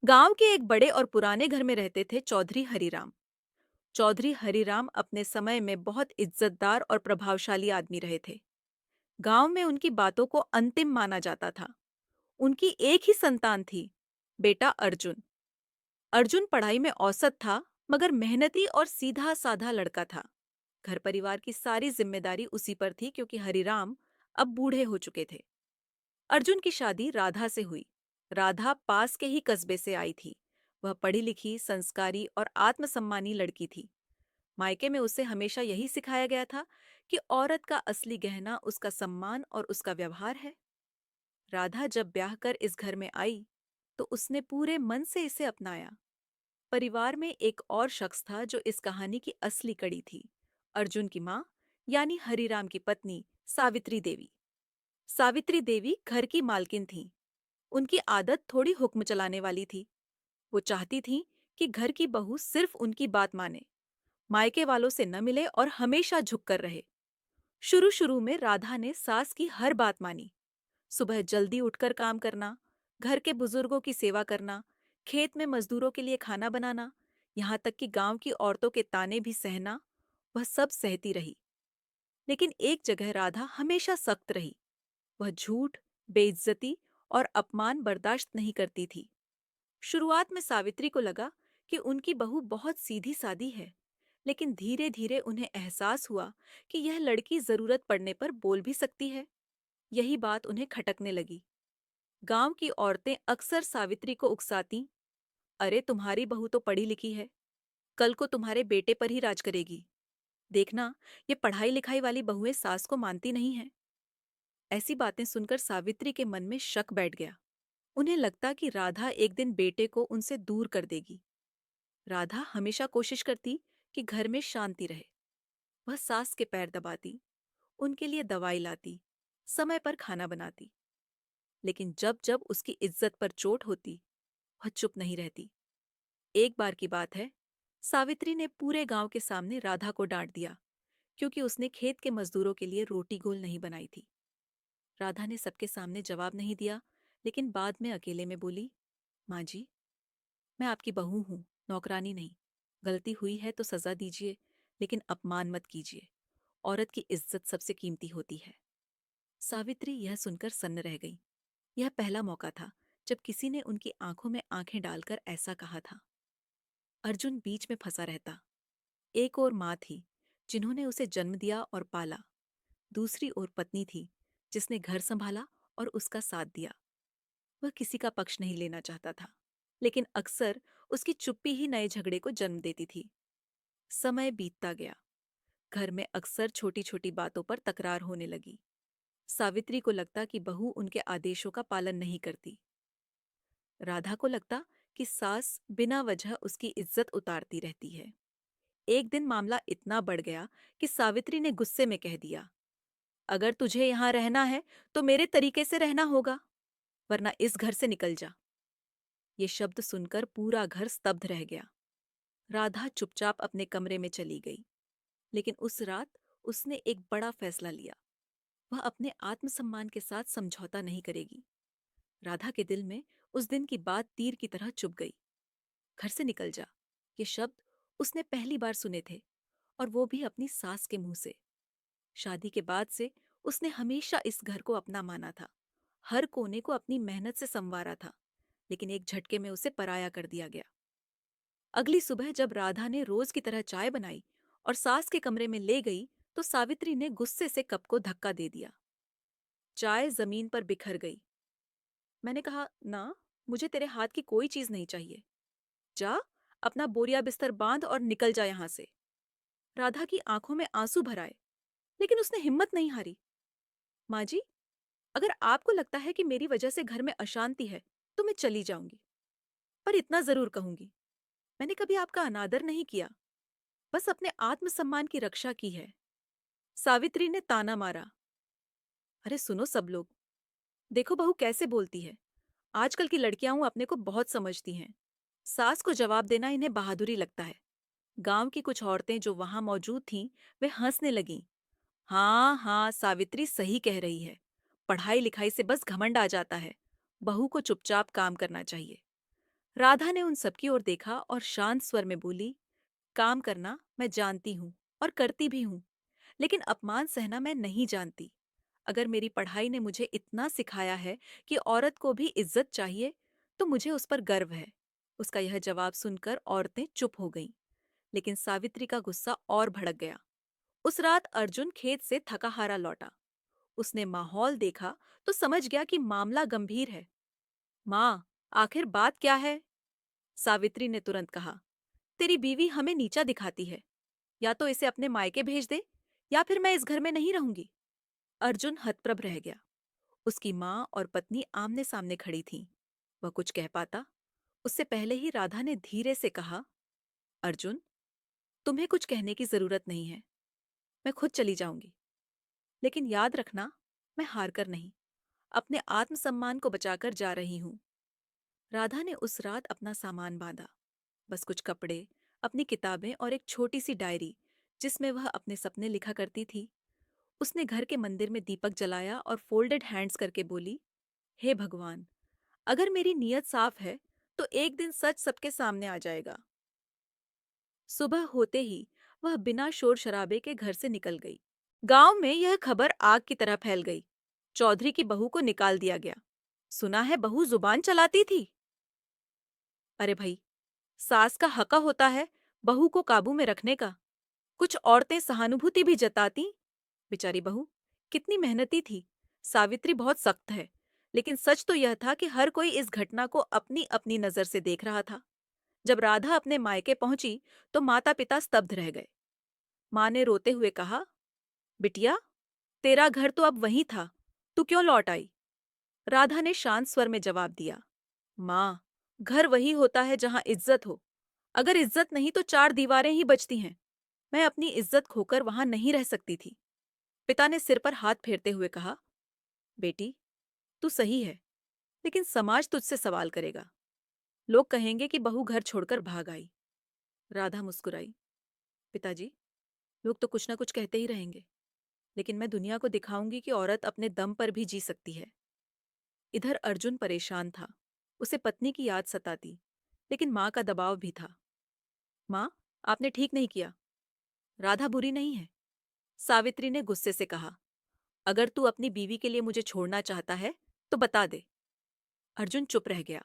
गांव के एक बड़े और पुराने घर में रहते थे चौधरी हरीराम। चौधरी हरीराम अपने समय में बहुत इज्जतदार और प्रभावशाली आदमी रहे थे। गांव में उनकी बातों को अंतिम माना जाता था। उनकी एक ही संतान थी, बेटा अर्जुन। अर्जुन पढ़ाई में औसत था, मगर मेहनती और सीधा साधा लड़का था। घर परिवार की सारी जिम्मेदारी उसी पर थी क्योंकि हरीराम अब बूढ़े हो चुके थे। अर्जुन की शादी राधा से हुई। राधा पास के ही कस्बे से आई थी। वह पढ़ी लिखी, संस्कारी और आत्मसम्मानी लड़की थी। मायके में उसे हमेशा यही सिखाया गया था कि औरत का असली गहना उसका सम्मान और उसका व्यवहार है। राधा जब ब्याह कर इस घर में आई तो उसने पूरे मन से इसे अपनाया। परिवार में एक और शख्स था जो इस कहानी की असली कड़ी थी, अर्जुन की माँ, यानी हरिराम की पत्नी सावित्री देवी। सावित्री देवी घर की मालकिन थीं। उनकी आदत थोड़ी हुक्म चलाने वाली थी। वो चाहती थीं कि घर की बहू सिर्फ उनकी बात माने, मायके वालों से न मिले और हमेशा झुक कर रहे। शुरू शुरू में राधा ने सास की हर बात मानी। सुबह जल्दी उठकर काम करना, घर के बुजुर्गों की सेवा करना, खेत में मजदूरों के लिए खाना बनाना, यहाँ तक कि गांव की औरतों के ताने भी सहना, वह सब सहती रही। लेकिन एक जगह राधा हमेशा सख्त रही। वह झूठ, बेइज्जती और अपमान बर्दाश्त नहीं करती थी। शुरुआत में सावित्री को लगा कि उनकी बहू बहुत सीधी सादी है, लेकिन धीरे धीरे उन्हें एहसास हुआ कि यह लड़की जरूरत पड़ने पर बोल भी सकती है। यही बात उन्हें खटकने लगी। गांव की औरतें अक्सर सावित्री को उकसाती, अरे तुम्हारी बहू तो पढ़ी लिखी है, कल को तुम्हारे बेटे पर ही राज करेगी। देखना, ये पढ़ाई लिखाई वाली बहुएं सास को मानती नहीं हैं। ऐसी बातें सुनकर सावित्री के मन में शक बैठ गया। उन्हें लगता कि राधा एक दिन बेटे को उनसे दूर कर देगी। राधा हमेशा कोशिश करती कि घर में शांति रहे। वह सास के पैर दबाती, उनके लिए दवाई लाती, समय पर खाना बनाती। लेकिन जब जब उसकी इज्जत पर चोट होती, वह चुप नहीं रहती। एक बार की बात है, सावित्री ने पूरे गांव के सामने राधा को डांट दिया क्योंकि उसने खेत के मजदूरों के लिए रोटी गोल नहीं बनाई थी। राधा ने सबके सामने जवाब नहीं दिया, लेकिन बाद में अकेले में बोली, माँ जी, मैं आपकी बहू हूँ, नौकरानी नहीं। गलती हुई है तो सजा दीजिए, लेकिन अपमान मत कीजिए। औरत की इज्जत सबसे कीमती होती है। सावित्री यह सुनकर सन्न रह गई। यह पहला मौका था जब किसी ने उनकी आंखों में आंखें डालकर ऐसा कहा था। अर्जुन बीच में फंसा रहता। एक और माँ थी जिन्होंने उसे जन्म दिया और पाला। दूसरी ओर पत्नी थी जिसने घर संभाला और उसका साथ दिया। वह किसी का पक्ष नहीं लेना चाहता था, लेकिन अक्सर उसकी चुप्पी ही नए झगड़े को जन्म देती थी। समय बीतता गया। घर में अक्सर छोटी छोटी बातों पर तकरार होने लगी। सावित्री को लगता कि बहू उनके आदेशों का पालन नहीं करती। राधा को लगता कि सास बिना वजह उसकी इज्जत उतारती रहती है। एक दिन मामला इतना बढ़ गया कि सावित्री ने गुस्से में कह दिया, अगर तुझे यहाँ रहना है तो मेरे तरीके से रहना होगा, वरना इस घर से निकल जा। ये शब्द सुनकर पूरा घर स्तब्ध रह गया। राधा चुपचाप अपने कमरे में चली गई। लेकिन उस रात उसने एक बड़ा फैसला लिया। वह अपने आत्मसम्मान के साथ समझौता नहीं करेगी। राधा के दिल में उस दिन की बात तीर की तरह चुभ गई। घर से निकल जा, ये शब्द उसने पहली बार सुने थे, और वो भी अपनी सास के मुंह से। शादी के बाद से उसने हमेशा इस घर को अपना माना था, हर कोने को अपनी मेहनत से संवारा था, लेकिन एक झटके में उसे पराया कर दिया गया। अगली सुबह जब राधा ने रोज की तरह चाय बनाई और सास के कमरे में ले गई, तो सावित्री ने गुस्से से कप को धक्का दे दिया। चाय जमीन पर बिखर गई। मैंने कहा, ना, मुझे तेरे हाथ की कोई चीज नहीं चाहिए। जा, अपना बोरिया बिस्तर बांध और निकल जा यहाँ से। राधा की आंखों में आंसू भर आए, लेकिन उसने हिम्मत नहीं हारी। माँ जी, अगर आपको लगता है कि मेरी वजह से घर में अशांति है, तो मैं चली जाऊंगी। पर इतना जरूर कहूंगी, मैंने कभी आपका अनादर नहीं किया, बस अपने आत्मसम्मान की रक्षा की है। सावित्री ने ताना मारा। अरे सुनो सब लोग, देखो बहू कैसे बोलती है। आजकल की लड़कियां अपने को बहुत समझती हैं। सास को जवाब देना इन्हें बहादुरी लगता है। गांव की कुछ औरतें जो वहां मौजूद थीं, वे हंसने लगीं। हाँ हाँ, सावित्री सही कह रही है। पढ़ाई लिखाई से बस घमंड आ जाता है। बहू को चुपचाप काम करना चाहिए। राधा ने उन सबकी ओर देखा और शांत स्वर में बोली, काम करना मैं जानती हूँ और करती भी हूँ, लेकिन अपमान सहना मैं नहीं जानती। अगर मेरी पढ़ाई ने मुझे इतना सिखाया है कि औरत को भी इज्जत चाहिए, तो मुझे उस पर गर्व है। उसका यह जवाब सुनकर औरतें चुप हो गईं, लेकिन सावित्री का गुस्सा और भड़क गया। उस रात अर्जुन खेत से थका हारा लौटा। उसने माहौल देखा तो समझ गया कि मामला गंभीर है। माँ, आखिर बात क्या है? सावित्री ने तुरंत कहा, तेरी बीवी हमें नीचा दिखाती है। या तो इसे अपने मायके भेज दे, या फिर मैं इस घर में नहीं रहूंगी। अर्जुन हतप्रभ रह गया। उसकी माँ और पत्नी आमने सामने खड़ी थीं। वह कुछ कह पाता, उससे पहले ही राधा ने धीरे से कहा, अर्जुन, तुम्हें कुछ कहने की जरूरत नहीं है। मैं खुद चली जाऊंगी। लेकिन याद रखना, मैं हारकर नहीं, अपने आत्मसम्मान को बचाकर जा रही हूँ। राधा ने उस रात अपना सामान बांधा, बस कुछ कपड़े, अपनी किताबें और एक छोटी सी डायरी जिसमें वह अपने सपने लिखा करती थी। उसने घर के मंदिर में दीपक जलाया और फोल्डेड हैंड्स करके बोली, हे भगवान, अगर मेरी नीयत साफ है तो एक दिन सच सबके सामने आ जाएगा। सुबह होते ही वह बिना शोर शराबे के घर से निकल गई। गांव में यह खबर आग की तरह फैल गई। चौधरी की बहू को निकाल दिया गया। सुना है बहू जुबान चलाती थी। अरे भाई, सास का हका होता है बहू को काबू में रखने का। कुछ औरतें सहानुभूति भी जताती। बेचारी बहू कितनी मेहनती थी। सावित्री बहुत सख्त है, लेकिन सच तो यह था कि हर कोई इस घटना को अपनी अपनी नजर से देख रहा था। जब राधा अपने मायके पहुंची तो माता पिता स्तब्ध रह गए। माँ ने रोते हुए कहा, बिटिया, तेरा घर तो अब वहीं था, तू क्यों लौट आई? राधा ने शांत स्वर में जवाब दिया, माँ, घर वही होता है जहाँ इज्जत हो। अगर इज्जत नहीं तो चार दीवारें ही बचती हैं। मैं अपनी इज्जत खोकर वहां नहीं रह सकती थी। पिता ने सिर पर हाथ फेरते हुए कहा, बेटी, तू सही है, लेकिन समाज तुझसे सवाल करेगा। लोग कहेंगे कि बहू घर छोड़कर भाग आई। राधा मुस्कुराई, पिताजी, लोग तो कुछ ना कुछ कहते ही रहेंगे, लेकिन मैं दुनिया को दिखाऊंगी कि औरत अपने दम पर भी जी सकती है। इधर अर्जुन परेशान था। उसे पत्नी की याद सताती, लेकिन माँ का दबाव भी था। माँ, आपने ठीक नहीं किया। राधा बुरी नहीं है। सावित्री ने गुस्से से कहा, अगर तू अपनी बीवी के लिए मुझे छोड़ना चाहता है तो बता दे। अर्जुन चुप रह गया।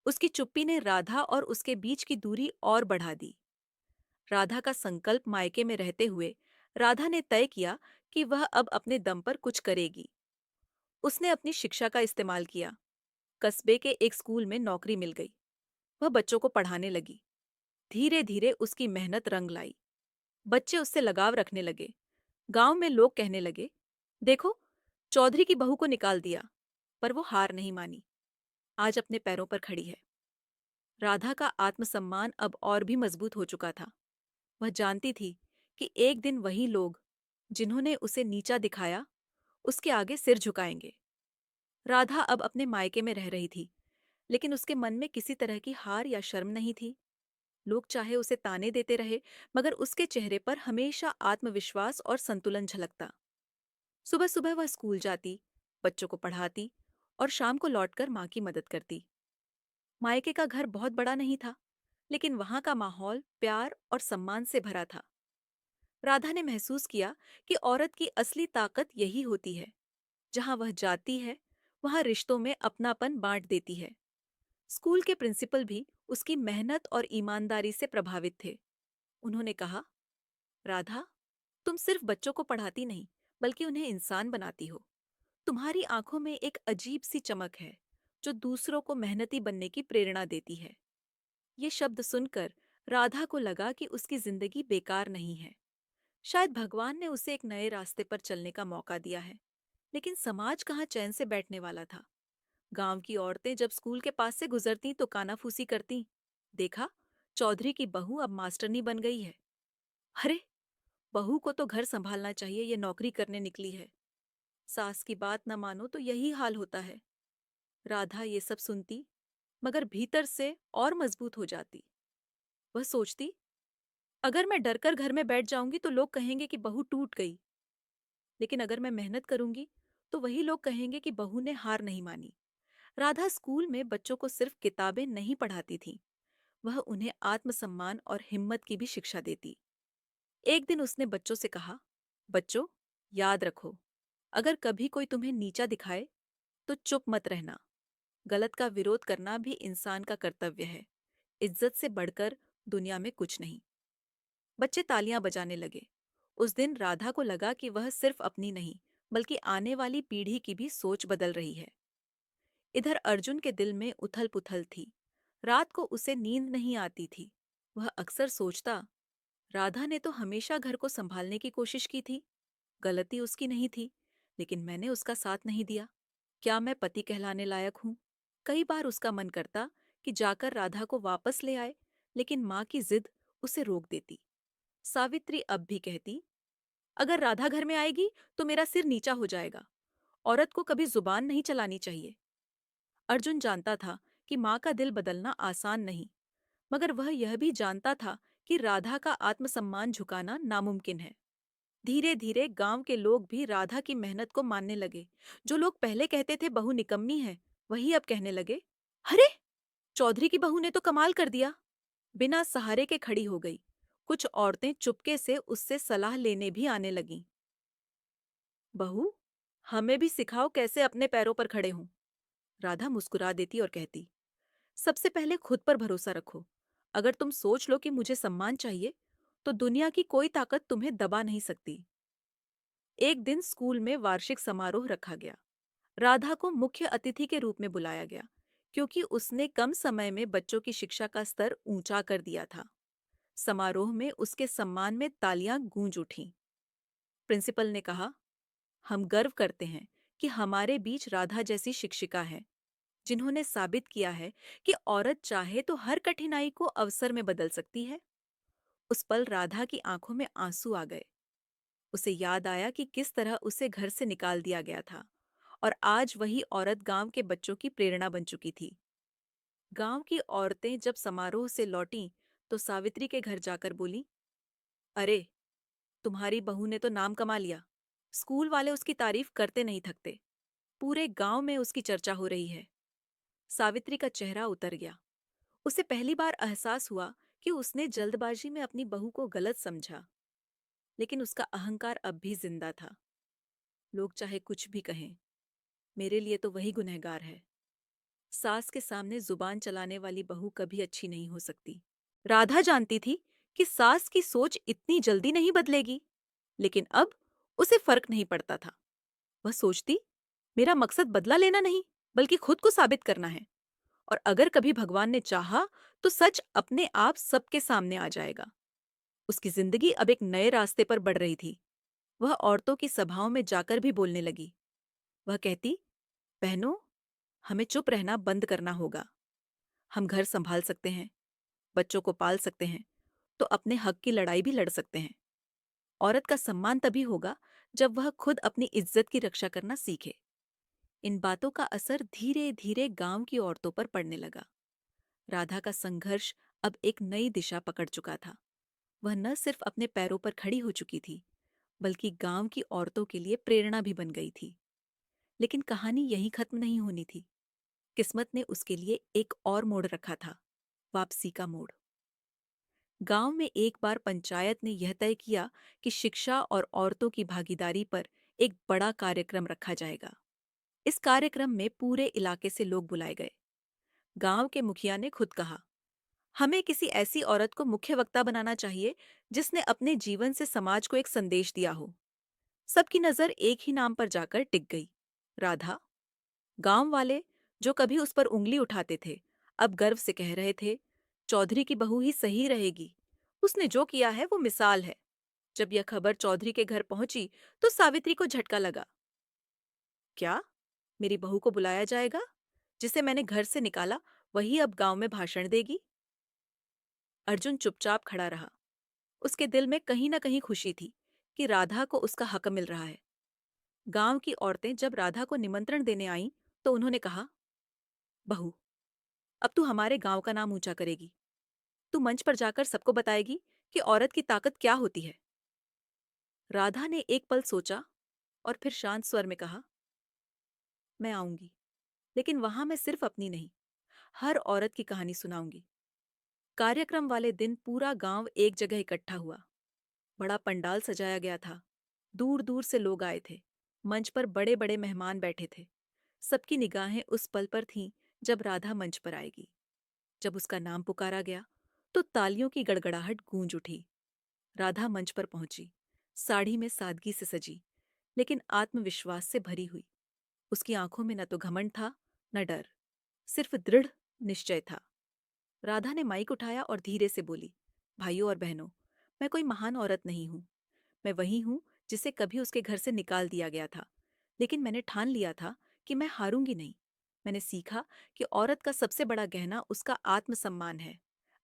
उसकी चुप्पी ने राधा और उसके बीच की दूरी और बढ़ा दी। राधा का संकल्प मायके में रहते हुए राधा ने तय किया कि वह अब अपने दम पर कुछ करेगी। उसने अपनी शिक्षा का इस्तेमाल किया। कस्बे के एक स्कूल में नौकरी मिल गई। वह बच्चों को पढ़ाने लगी। धीरे धीरे उसकी मेहनत रंग लाई। बच्चे उससे लगाव रखने लगे। गांव में लोग कहने लगे, देखो, चौधरी की बहू को निकाल दिया। पर वो हार नहीं मानी। आज अपने पैरों पर खड़ी है। राधा का आत्मसम्मान अब और भी मजबूत हो चुका था। वह जानती थी कि एक दिन वही लोग, जिन्होंने उसे नीचा दिखाया, उसके आगे सिर झुकाएंगे। राधा अब अपने मायके में रह रही थी, लेकिन उसके मन में किसी तरह की हार या शर्म नहीं थी। लोग चाहे उसे ताने देते रहे, मगर उसके चेहरे पर हमेशा आत्मविश्वास और संतुलन झलकता। सुबह सुबह वह स्कूल जाती, बच्चों को पढ़ाती और शाम को लौटकर माँ की मदद करती। मायके का घर बहुत बड़ा नहीं था, लेकिन वहां का माहौल प्यार और सम्मान से भरा था। राधा ने महसूस किया कि औरत की असली ताकत यही होती है। जहां वह जाती है, वहां रिश्तों में अपनापन बांट देती है। स्कूल के प्रिंसिपल भी उसकी मेहनत और ईमानदारी से प्रभावित थे। उन्होंने कहा, राधा, तुम सिर्फ बच्चों को पढ़ाती नहीं, बल्कि उन्हें इंसान बनाती हो। तुम्हारी आंखों में एक अजीब सी चमक है, जो दूसरों को मेहनती बनने की प्रेरणा देती है। ये शब्द सुनकर राधा को लगा कि उसकी जिंदगी बेकार नहीं है। शायद भगवान ने उसे एक नए रास्ते पर चलने का मौका दिया है। लेकिन समाज कहाँ चैन से बैठने वाला था। गांव की औरतें जब स्कूल के पास से गुजरती तो कानाफूसी करती, देखा, चौधरी की बहू अब मास्टरनी बन गई है। अरे, बहू को तो घर संभालना चाहिए, ये नौकरी करने निकली है। सास की बात न मानो तो यही हाल होता है। राधा ये सब सुनती, मगर भीतर से और मजबूत हो जाती। वह सोचती, अगर मैं डरकर घर में बैठ जाऊंगी तो लोग कहेंगे कि बहू टूट गई। लेकिन अगर मैं मेहनत करूंगी तो वही लोग कहेंगे कि बहू ने हार नहीं मानी। राधा स्कूल में बच्चों को सिर्फ किताबें नहीं पढ़ाती थी, वह उन्हें आत्मसम्मान और हिम्मत की भी शिक्षा देती। एक दिन उसने बच्चों से कहा, बच्चों, याद रखो, अगर कभी कोई तुम्हें नीचा दिखाए तो चुप मत रहना। गलत का विरोध करना भी इंसान का कर्तव्य है। इज्जत से बढ़कर दुनिया में कुछ नहीं। बच्चे तालियां बजाने लगे। उस दिन राधा को लगा कि वह सिर्फ अपनी नहीं, बल्कि आने वाली पीढ़ी की भी सोच बदल रही है। इधर अर्जुन के दिल में उथल पुथल थी। रात को उसे नींद नहीं आती थी। वह अक्सर सोचता, राधा ने तो हमेशा घर को संभालने की कोशिश की थी। गलती उसकी नहीं थी, लेकिन मैंने उसका साथ नहीं दिया। क्या मैं पति कहलाने लायक हूँ? कई बार उसका मन करता कि जाकर राधा को वापस ले आए, लेकिन माँ की जिद उसे रोक देती। सावित्री अब भी कहती, अगर राधा घर में आएगी तो मेरा सिर नीचा हो जाएगा। औरत को कभी जुबान नहीं चलानी चाहिए। अर्जुन जानता था कि माँ का दिल बदलना आसान नहीं, मगर वह यह भी जानता था कि राधा का आत्मसम्मान झुकाना नामुमकिन है। धीरे धीरे गांव के लोग भी राधा की मेहनत को मानने लगे। जो लोग पहले कहते थे बहू निकम्मी है, वही अब कहने लगे, अरे, चौधरी की बहू ने तो कमाल कर दिया। बिना सहारे के खड़ी हो गई। कुछ औरतें चुपके से उससे सलाह लेने भी आने लगीं। बहू, हमें भी सिखाओ कैसे अपने पैरों पर खड़े हों। राधा मुस्कुरा देती और कहती, सबसे पहले खुद पर भरोसा रखो। अगर तुम सोच लो कि मुझे सम्मान चाहिए, तो दुनिया की कोई ताकत तुम्हें दबा नहीं सकती। एक दिन स्कूल में वार्षिक समारोह रखा गया। राधा को मुख्य अतिथि के रूप में बुलाया गया, क्योंकि उसने कम समय में बच्चों की शिक्षा का स्तर ऊंचा कर दिया था। समारोह में उसके सम्मान में तालियां गूंज उठीं। प्रिंसिपल ने कहा, हम गर्व करते हैं कि हमारे बीच राधा जैसी शिक्षिका है, जिन्होंने साबित किया है कि औरत चाहे तो हर कठिनाई को अवसर में बदल सकती है। उस पल राधा की आंखों में आंसू आ गए। उसे याद आया कि किस तरह उसे घर से निकाल दिया गया था, और आज वही औरत गांव के बच्चों की प्रेरणा बन चुकी थी। गांव की औरतें जब समारोह से लौटीं, तो सावित्री के घर जाकर बोली, अरे, तुम्हारी बहू ने तो नाम कमा लिया। स्कूल वाले उसकी तारीफ करते नहीं थकते। पूरे गांव में उसकी चर्चा हो रही है। सावित्री का चेहरा उतर गया। उसे पहली बार एहसास हुआ कि उसने जल्दबाजी में अपनी बहू को गलत समझा, लेकिन उसका अहंकार अब भी जिंदा था। लोग चाहे कुछ भी कहें, मेरे लिए तो वही गुनहगार है। सास के सामने जुबान चलाने वाली बहू कभी अच्छी नहीं हो सकती। राधा जानती थी कि सास की सोच इतनी जल्दी नहीं बदलेगी, लेकिन अब उसे फर्क नहीं पड़ता था। वह सोचती, मेरा मकसद बदला लेना नहीं, बल्कि खुद को साबित करना है। और अगर कभी भगवान ने चाहा, तो सच अपने आप सबके सामने आ जाएगा। उसकी जिंदगी अब एक नए रास्ते पर बढ़ रही थी। वह औरतों की सभाओं में जाकर भी बोलने लगी। वह कहती, बहनों, हमें चुप रहना बंद करना होगा। हम घर संभाल सकते हैं, बच्चों को पाल सकते हैं, तो अपने हक की लड़ाई भी लड़ सकते हैं। औरत का सम्मान तभी होगा जब वह खुद अपनी इज्जत की रक्षा करना सीखे। इन बातों का असर धीरे धीरे गांव की औरतों पर पड़ने लगा। राधा का संघर्ष अब एक नई दिशा पकड़ चुका था। वह न सिर्फ अपने पैरों पर खड़ी हो चुकी थी, बल्कि गांव की औरतों के लिए प्रेरणा भी बन गई थी। लेकिन कहानी यहीं खत्म नहीं होनी थी। किस्मत ने उसके लिए एक और मोड़ रखा था, वापसी का मोड़। गांव में एक बार पंचायत ने यह तय किया कि शिक्षा और औरतों की भागीदारी पर एक बड़ा कार्यक्रम रखा जाएगा। इस कार्यक्रम में पूरे इलाके से लोग बुलाए गए। गांव के मुखिया ने खुद कहा, हमें किसी ऐसी औरत को मुख्य वक्ता बनाना चाहिए जिसने अपने जीवन से समाज को एक संदेश दिया हो। सबकी नजर एक ही नाम पर जाकर टिक गई, राधा। गांव वाले, जो कभी उस पर उंगली उठाते थे, अब गर्व से कह रहे थे, चौधरी की बहू ही सही रहेगी। उसने जो किया है वो मिसाल है। जब यह खबर चौधरी के घर पहुंची, तो सावित्री को झटका लगा। क्या? मेरी बहू को बुलाया जाएगा? जिसे मैंने घर से निकाला, वही अब गांव में भाषण देगी? अर्जुन चुपचाप खड़ा रहा। उसके दिल में कहीं न कहीं खुशी थी कि राधा को उसका हक मिल रहा है। गांव की औरतें जब राधा को निमंत्रण देने आईं, तो उन्होंने कहा, बहू, अब तू हमारे गांव का नाम ऊंचा करेगी। तू मंच पर जाकर सबको बताएगी कि औरत की ताकत क्या होती है। राधा ने एक पल सोचा और फिर शांत स्वर में कहा, मैं आऊंगी। लेकिन वहां मैं सिर्फ अपनी नहीं, हर औरत की कहानी सुनाऊंगी। कार्यक्रम वाले दिन पूरा गांव एक जगह इकट्ठा हुआ। बड़ा पंडाल सजाया गया था। दूर दूर से लोग आए थे। मंच पर बड़े बड़े मेहमान बैठे थे। सबकी निगाहें उस पल पर थीं जब राधा मंच पर आएगी। जब उसका नाम पुकारा गया तो तालियों की गड़गड़ाहट गूंज उठी। राधा मंच पर पहुंची, साड़ी में सादगी से सजी, लेकिन आत्मविश्वास से भरी हुई। उसकी आंखों में न तो घमंड था, न डर, सिर्फ दृढ़ निश्चय था। राधा ने माइक उठाया और धीरे से बोली, भाइयों और बहनों, मैं कोई महान औरत नहीं हूं। मैं वही हूं जिसे कभी उसके घर से निकाल दिया गया था, लेकिन मैंने ठान लिया था कि मैं हारूंगी नहीं। मैंने सीखा कि औरत का सबसे बड़ा गहना उसका आत्मसम्मान है।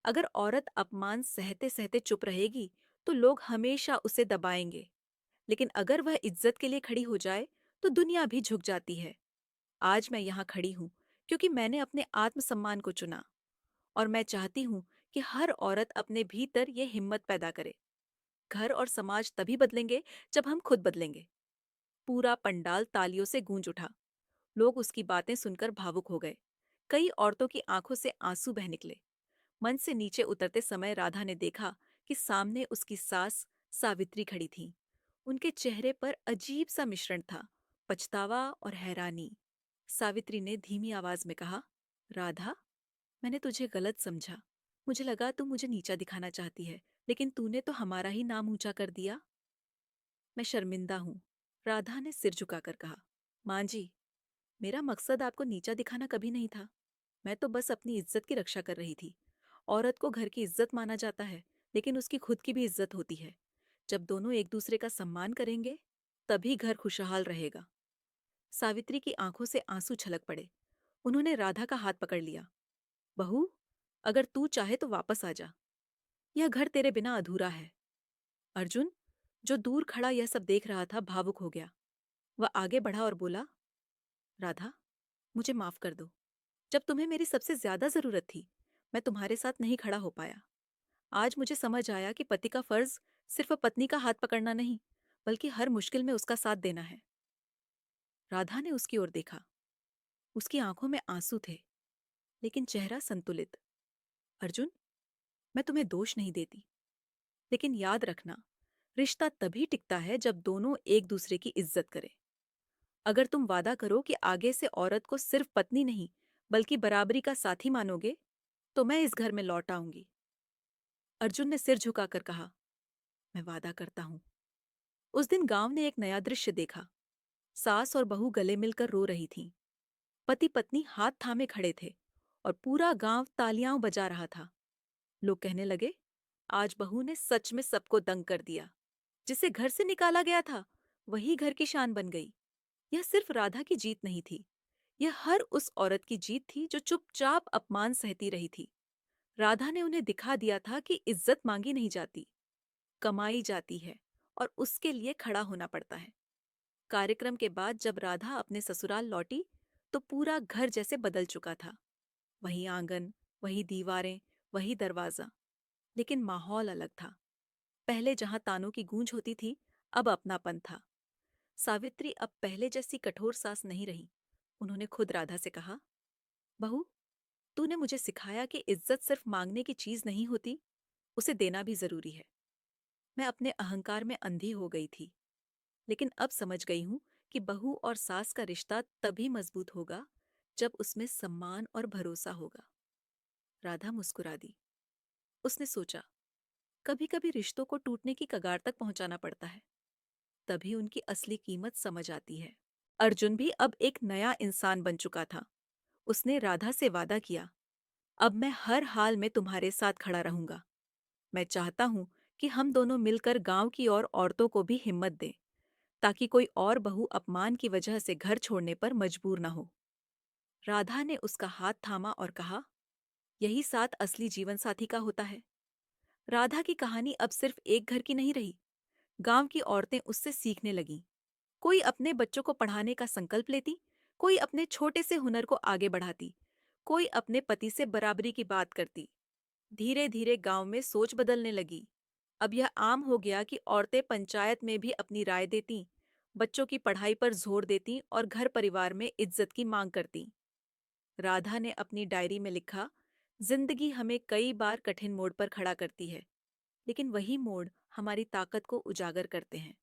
अगर औरत अपमान सहते सहते चुप रहेगी तो लोग हमेशा उसे दबाएंगे, लेकिन अगर वह इज्जत के लिए खड़ी हो जाए तो दुनिया भी झुक जाती है। आज मैं यहाँ खड़ी हूँ क्योंकि मैंने अपने आत्मसम्मान को चुना, और मैं चाहती हूँ कि हर औरत अपने भीतर ये हिम्मत पैदा करे। घर और समाज तभी बदलेंगे जब हम खुद बदलेंगे। पूरा पंडाल तालियों से गूंज उठा। लोग उसकी बातें सुनकर भावुक हो गए। कई औरतों की आंखों से आंसू बह निकले। मंच से नीचे उतरते समय राधा ने देखा कि सामने उसकी सास सावित्री खड़ी थी। उनके चेहरे पर अजीब सा मिश्रण था, पछतावा और हैरानी। सावित्री ने धीमी आवाज में कहा, राधा, मैंने तुझे गलत समझा। मुझे लगा तू मुझे नीचा दिखाना चाहती है, लेकिन तूने तो हमारा ही नाम ऊंचा कर दिया। मैं शर्मिंदा हूँ, राधा ने सिर झुकाकर कहा। माँ जी, मेरा मकसद आपको नीचा दिखाना कभी नहीं था। मैं तो बस अपनी इज्जत की रक्षा कर रही थी। औरत को घर की इज्जत माना जाता है, लेकिन उसकी खुद की भी इज्जत होती है। जब दोनों एक दूसरे का सम्मान करेंगे, तभी घर खुशहाल रहेगा। सावित्री की आंखों से आंसू छलक पड़े। उन्होंने राधा का हाथ पकड़ लिया। बहू, अगर तू चाहे तो वापस आ जा। यह घर तेरे बिना अधूरा है। अर्जुन, जो दूर खड़ा यह सब देख रहा था, भावुक हो गया। वह आगे बढ़ा और बोला, राधा, मुझे माफ कर दो। जब तुम्हें मेरी सबसे ज्यादा जरूरत थी, मैं तुम्हारे साथ नहीं खड़ा हो पाया। आज मुझे समझ आया कि पति का फर्ज सिर्फ पत्नी का हाथ पकड़ना नहीं, बल्कि हर मुश्किल में उसका साथ देना है। राधा ने उसकी ओर देखा। उसकी आंखों में आंसू थे, लेकिन चेहरा संतुलित। अर्जुन, मैं तुम्हें दोष नहीं देती, लेकिन याद रखना, रिश्ता तभी टिकता है जब दोनों एक दूसरे की इज्जत करें। अगर तुम वादा करो कि आगे से औरत को सिर्फ पत्नी नहीं, बल्कि बराबरी का साथी मानोगे, तो मैं इस घर में लौट आऊंगी। अर्जुन ने सिर झुकाकर कहा, मैं वादा करता हूं। उस दिन गांव ने एक नया दृश्य देखा। सास और बहू गले मिलकर रो रही थीं। पति पत्नी हाथ थामे खड़े थे और पूरा गांव तालियां बजा रहा था। लोग कहने लगे, आज बहू ने सच में सबको दंग कर दिया। जिसे घर से निकाला गया था, वही घर की शान बन गई। यह सिर्फ राधा की जीत नहीं थी, यह हर उस औरत की जीत थी जो चुपचाप अपमान सहती रही थी। राधा ने उन्हें दिखा दिया था कि इज्जत मांगी नहीं जाती, कमाई जाती है, और उसके लिए खड़ा होना पड़ता है। कार्यक्रम के बाद जब राधा अपने ससुराल लौटी, तो पूरा घर जैसे बदल चुका था। वही आंगन, वही दीवारें, वही दरवाजा, लेकिन माहौल अलग था। पहले जहां तानों की गूंज होती थी, अब अपनापन था। सावित्री अब पहले जैसी कठोर सास नहीं रही। उन्होंने खुद राधा से कहा, बहू, तूने मुझे सिखाया कि इज्जत सिर्फ मांगने की चीज नहीं होती, उसे देना भी जरूरी है। मैं अपने अहंकार में अंधी हो गई थी, लेकिन अब समझ गई हूं कि बहू और सास का रिश्ता तभी मजबूत होगा जब उसमें सम्मान और भरोसा होगा। राधा मुस्कुरा दी। उसने सोचा, कभी कभी रिश्तों को टूटने की कगार तक पहुंचाना पड़ता है, तभी उनकी असली कीमत समझ आती है। अर्जुन भी अब एक नया इंसान बन चुका था। उसने राधा से वादा किया, अब मैं हर हाल में तुम्हारे साथ खड़ा रहूंगा। मैं चाहता हूं कि हम दोनों मिलकर गांव की और औरतों को भी हिम्मत दें, ताकि कोई और बहू अपमान की वजह से घर छोड़ने पर मजबूर न हो। राधा ने उसका हाथ थामा और कहा, यही साथ असली जीवन साथी का होता है। राधा की कहानी अब सिर्फ एक घर की नहीं रही। गांव की औरतें उससे सीखने लगीं। कोई अपने बच्चों को पढ़ाने का संकल्प लेती, कोई अपने छोटे से हुनर को आगे बढ़ाती, कोई अपने पति से बराबरी की बात करती। धीरे धीरे गांव में सोच बदलने लगी। अब यह आम हो गया कि औरतें पंचायत में भी अपनी राय देती, बच्चों की पढ़ाई पर जोर देती और घर परिवार में इज्जत की मांग करती। राधा ने अपनी डायरी में लिखा, जिंदगी हमें कई बार कठिन मोड़ पर खड़ा करती है, लेकिन वही मोड़ हमारी ताकत को उजागर करते हैं।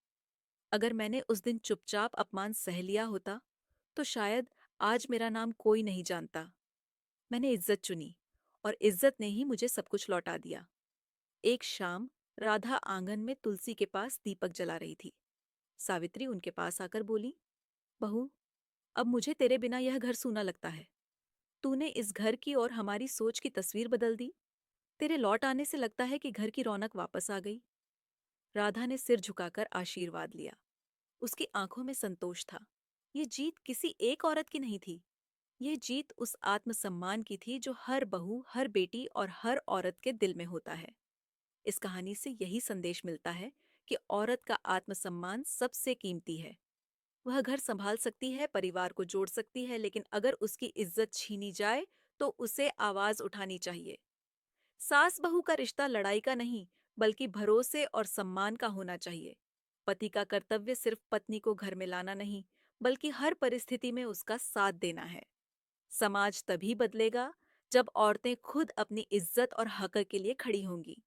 अगर मैंने उस दिन चुपचाप अपमान सह लिया होता, तो शायद आज मेरा नाम कोई नहीं जानता। मैंने इज्जत चुनी, और इज्जत ने ही मुझे सब कुछ लौटा दिया। एक शाम राधा आंगन में तुलसी के पास दीपक जला रही थी। सावित्री उनके पास आकर बोली, बहू, अब मुझे तेरे बिना यह घर सूना लगता है। तूने इस घर की और हमारी सोच की तस्वीर बदल दी। तेरे लौट आने से लगता है कि घर की रौनक वापस आ गई। राधा ने सिर झुकाकर आशीर्वाद लिया। उसकी आंखों में संतोष था। ये जीत किसी एक औरत की नहीं थी। ये जीत उस आत्मसम्मान की थी जो हर बहू, हर बेटी और हर औरत के दिल में होता है। इस कहानी से यही संदेश मिलता है कि औरत का आत्मसम्मान सबसे कीमती है। वह घर संभाल सकती है, परिवार को जोड़ सकती है, लेकिन अगर उसकी इज्जत छीनी जाए तो उसे आवाज उठानी चाहिए। सास बहू का रिश्ता लड़ाई का नहीं, बल्कि भरोसे और सम्मान का होना चाहिए। पति का कर्तव्य सिर्फ पत्नी को घर में लाना नहीं, बल्कि हर परिस्थिति में उसका साथ देना है। समाज तभी बदलेगा जब औरतें खुद अपनी इज्जत और हक के लिए खड़ी होंगी,